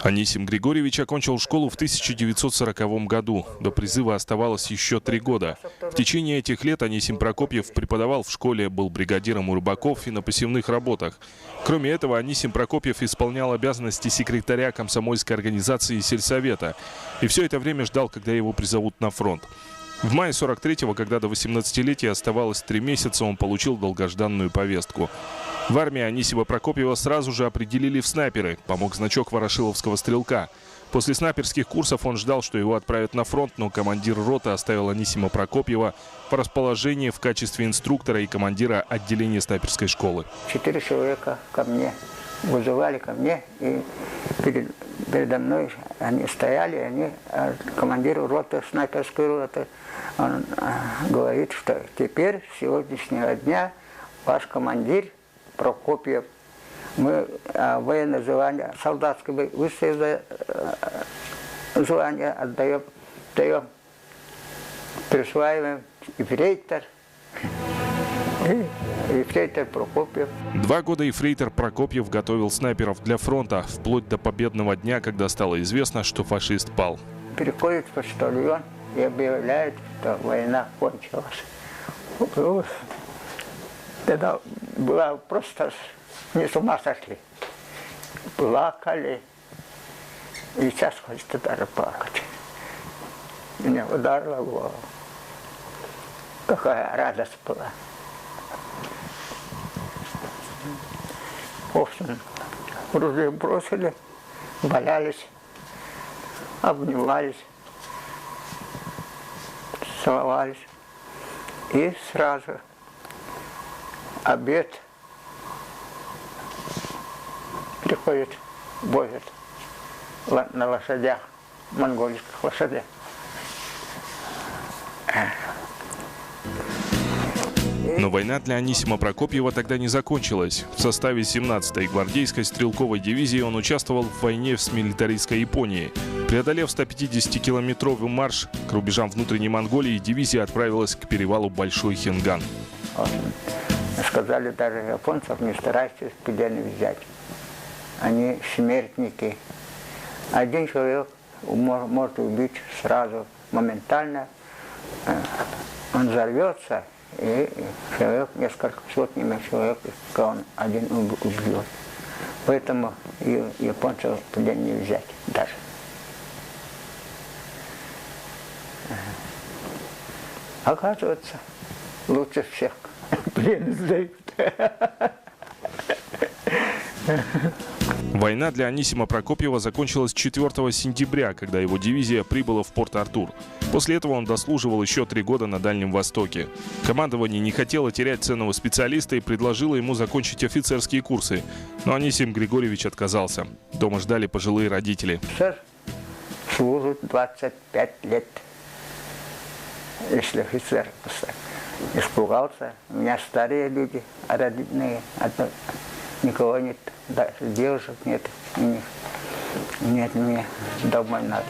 Анисим Григорьевич окончил школу в 1940 году. До призыва оставалось еще 3 года. В течение этих лет Анисим Прокопьев преподавал в школе, был бригадиром у рыбаков и на посевных работах. Кроме этого, Анисим Прокопьев исполнял обязанности секретаря комсомольской организации сельсовета. И все это время ждал, когда его призовут на фронт. В мае 43-го, когда до 18-летия оставалось 3 месяца, он получил долгожданную повестку. В армии Анисима Прокопьева сразу же определили в снайперы, помог значок ворошиловского стрелка. После снайперских курсов он ждал, что его отправят на фронт, но командир роты оставил Анисима Прокопьева по расположению в качестве инструктора и командира отделения снайперской школы. 4 человека ко мне вызывали ко мне, и передо мной они стояли, командир роты, снайперской роты, он говорит, что теперь, с сегодняшнего дня, ваш командир Прокопьев, мы военное звание, солдатское высшее звание отдаем, присваиваем ефрейтор. Ефрейтор Прокопьев. 2 года ефрейтор Прокопьев готовил снайперов для фронта, вплоть до победного дня, когда стало известно, что фашист пал. Приходит почтальон и объявляет, что война кончилась. Тогда была просто не с ума сошли. Плакали. И сейчас хочется даже плакать. Меня ударило в голову. Какая радость была. В общем, ружье бросили, валялись, обнимались, целовались. И сразу обед приходит, возят на лошадях, монгольских лошадях. Но война для Анисима Прокопьева тогда не закончилась. В составе 17-й гвардейской стрелковой дивизии он участвовал в войне с милитаристской Японией. Преодолев 150-километровый марш к рубежам внутренней Монголии, дивизия отправилась к перевалу Большой Хинган. Сказали даже японцев, не старайтесь пленных взять. Они смертники. Один человек может убить сразу, моментально. Он взорвется, и человек, несколько сотнями человек, он один убьет. Поэтому японцев в плен не взять даже. Оказывается, лучше всех плен сдают. Война для Анисима Прокопьева закончилась 4 сентября, когда его дивизия прибыла в Порт-Артур. После этого он дослуживал еще 3 года на Дальнем Востоке. Командование не хотело терять ценного специалиста и предложило ему закончить офицерские курсы. Но Анисим Григорьевич отказался. Дома ждали пожилые родители. Офицер служит 25 лет, если офицер испугался. У меня старые люди, родные, никого нет, даже девушек нет, нет, мне домой надо.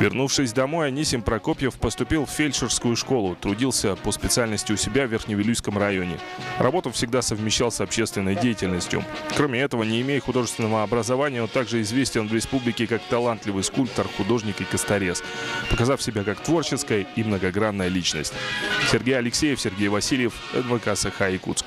Вернувшись домой, Анисим Прокопьев поступил в фельдшерскую школу, трудился по специальности у себя в Верхневилюйском районе. Работу всегда совмещал с общественной деятельностью. Кроме этого, не имея художественного образования, он также известен в республике как талантливый скульптор, художник и косторез, показав себя как творческая и многогранная личность. Сергей Алексеев, Сергей Васильев, НВК СХ Якутск.